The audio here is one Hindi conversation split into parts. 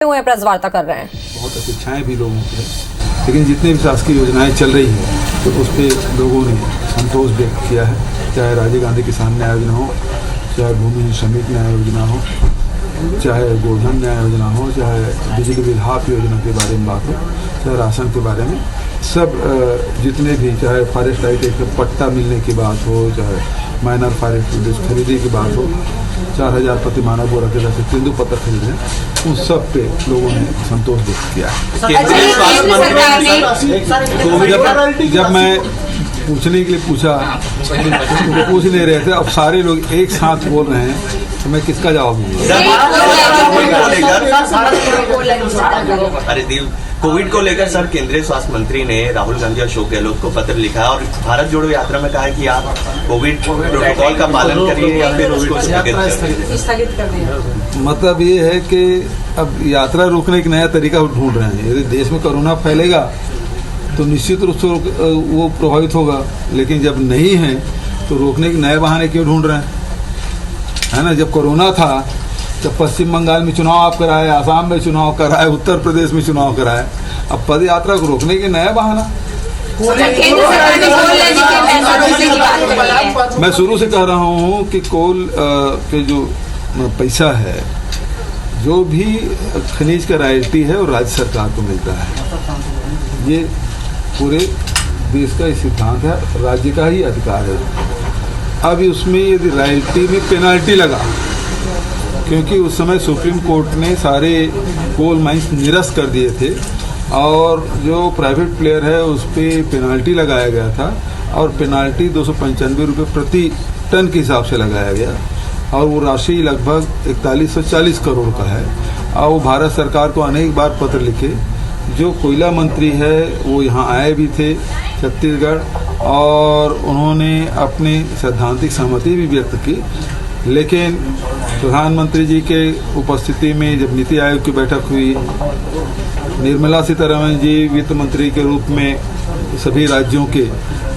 हुए प्रेस वार्ता कर रहे हैं। बहुत अपेक्षाएं भी लोगों की है, लेकिन जितने भी शासकीय योजनाएं चल रही हैं तो उस पर लोगों ने संतोष व्यक्त किया है। चाहे राजीव गांधी किसान न्याय योजना हो, चाहे भूमिहीन श्रमिक न्याय योजना हो, चाहे गोधन न्याय योजना हो, चाहे बिजली बिल हाफ योजना के बारे में बात हो, चाहे राशन के बारे में, सब जितने भी, चाहे फॉरेस्ट राइट एक पट्टा मिलने की बात हो, चाहे माइनर फॉरेस्ट खरीदने की बात हो, 4000 प्रति मानव बोरा के जैसे तेंदु पत्र खरीद रहे हैं, उन सब पे लोगों ने संतोष व्यक्त किया है। जब मैं पूछने के लिए पूछा तो पूछ नहीं रहे थे, अब सारे लोग एक साथ बोल रहे हैं तो मैं किसका जवाब दूंगा? अरे कोविड को लेकर सर, केंद्रीय स्वास्थ्य मंत्री ने राहुल गांधी और अशोक गहलोत को पत्र लिखा है और भारत जोड़ो यात्रा में कहा है कि आप कोविड प्रोटोकॉल का पालन करिए या फिर उसको स्थगित कर दिया। मतलब ये है कि अब यात्रा रोकने का नया तरीका ढूंढ रहे हैं। यदि देश में कोरोना फैलेगा तो निश्चित रूप से वो प्रभावित होगा, लेकिन जब नहीं है तो रोकने के नए बहाने क्यों ढूंढ रहे हैं? है ना, जब कोरोना था जब पश्चिम बंगाल में चुनाव आप कराए, आसाम में चुनाव कराए, उत्तर प्रदेश में चुनाव कराए, अब पद यात्रा को रोकने के नया बहाना। मैं शुरू से कह रहा हूँ कि कोल के जो पैसा है, जो भी खनिज का रॉयल्टी है वो राज्य सरकार को मिलता है। ये पूरे देश का सिद्धांत है, राज्य का ही अधिकार है। अब उसमें यदि रॉयल्टी में पेनाल्टी लगा, क्योंकि उस समय सुप्रीम कोर्ट ने सारे कोल माइंस निरस्त कर दिए थे और जो प्राइवेट प्लेयर है उस पर पेनाल्टी लगाया गया था और पेनाल्टी 295 रुपये प्रति टन के हिसाब से लगाया गया और वो राशि लगभग 4140 करोड़ का है। और वो भारत सरकार को अनेक बार पत्र लिखे। जो कोयला मंत्री है वो यहाँ आए भी थे छत्तीसगढ़ और उन्होंने अपनी सैद्धांतिक सहमति भी व्यक्त की, लेकिन प्रधानमंत्री जी के उपस्थिति में जब नीति आयोग की बैठक हुई, निर्मला सीतारमण जी वित्त मंत्री के रूप में सभी राज्यों के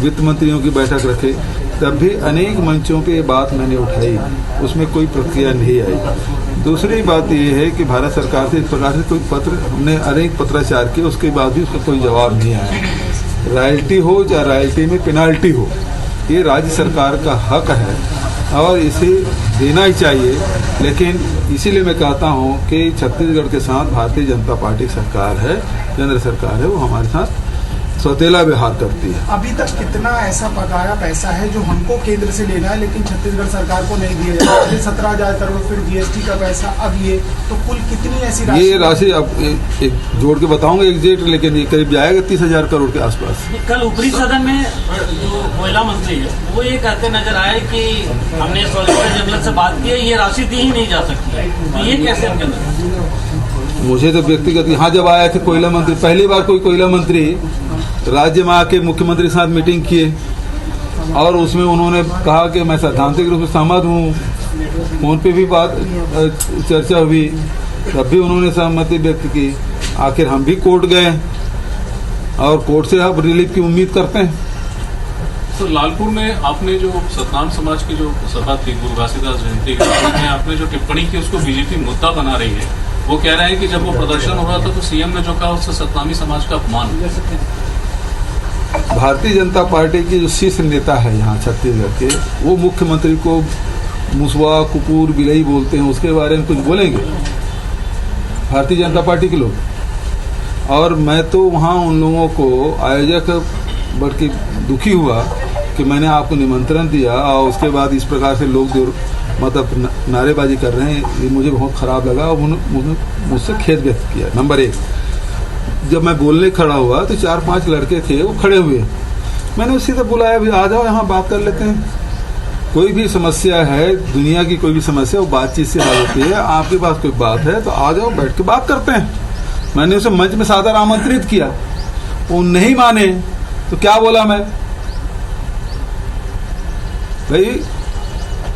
वित्त मंत्रियों की बैठक रखे, तब भी अनेक मंचों पे ये बात मैंने उठाई, उसमें कोई प्रतिक्रिया नहीं आई। दूसरी बात ये है कि भारत सरकार से इस प्रकार से कोई पत्र, हमने अनेक पत्राचार किए, उसके बाद भी उसका कोई जवाब नहीं आया। रॉयल्टी हो या रॉयल्टी में पेनाल्टी हो, ये राज्य सरकार का हक है और इसे देना ही चाहिए। लेकिन इसीलिए मैं कहता हूँ कि छत्तीसगढ़ के साथ भारतीय जनता पार्टी सरकार है, केंद्र सरकार है, वो हमारे साथ सौतेला व्यवहार करती है। अभी तक कितना ऐसा बकाया पैसा है जो हमको केंद्र से लेना है लेकिन छत्तीसगढ़ सरकार को नहीं दिया जाता है? 17,000 करोड़, फिर जीएसटी का पैसा, अब ये तो कुल कितनी ऐसी राशि? ये राशि अब एक जोड़ के बताऊंगा एग्जैक्ट, लेकिन ये करीब जाएगा 30,000 करोड़ के आसपास। कल ऊपरी सदन में जो कोयला मंत्री है वो ये कहते नजर आए कि हमने सॉलिसिटर जनरल से बात की है, ये राशि दी ही नहीं जा सकती है, तो ये कैसे उनके अंदर? मुझे तो व्यक्तिगत, यहाँ जब आए थे कोयला मंत्री, पहली बार कोई कोयला मंत्री राज्य में आके मुख्यमंत्री के साथ मीटिंग किए और उसमें उन्होंने कहा कि मैं सैद्धांतिक रूप से सहमत हूँ। फोन पे भी बात चर्चा हुई, तब भी उन्होंने सहमति व्यक्त की। आखिर हम भी कोर्ट गए और कोर्ट से अब रिलीफ की उम्मीद करते हैं। तो लालपुर में आपने जो सतनाम समाज की जो सभा थी गुरु घासीदास जयंती में आपने जो टिप्पणी की उसको बीजेपी मुद्दा बना रही है। वो कह रहे हैं कि जब वो प्रदर्शन हो रहा था तो सीएम ने जो कहा उससे सतनामी समाज का अपमान। भारतीय जनता पार्टी के जो शीर्ष नेता है यहाँ छत्तीसगढ़ के, वो मुख्यमंत्री को मुसवा, कुकुर, बिलई बोलते हैं, उसके बारे में कुछ बोलेंगे भारतीय जनता पार्टी के लोग? और मैं तो वहाँ उन लोगों को आयोजक बल्कि दुखी हुआ कि मैंने आपको निमंत्रण दिया और उसके बाद इस प्रकार से लोग जो मतलब नारेबाजी कर रहे हैं, ये मुझे बहुत ख़राब लगा और मुझसे खेद व्यक्त किया। नंबर 1, जब मैं बोलने खड़ा हुआ तो 4-5 लड़के थे, वो खड़े हुए, मैंने उसी से बुलाया, भी आ जाओ यहाँ बात कर लेते हैं। कोई भी समस्या है, दुनिया की कोई भी समस्या वो बातचीत से हल होती है। आपके पास कोई बात है तो आ जाओ, बैठ के बात करते हैं। मैंने उसे मंच में सादर आमंत्रित किया, वो नहीं माने तो क्या बोला मैं? भाई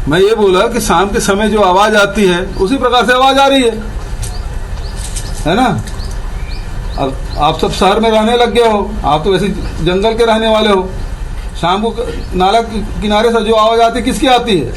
मैं ये बोला कि शाम के समय जो आवाज आती है उसी प्रकार से आवाज आ रही है ना? अब आप सब शहर में रहने लग गए हो, आप तो वैसे जंगल के रहने वाले हो। शाम को नाला किनारे से जो आवाज आती है किसकी आती है?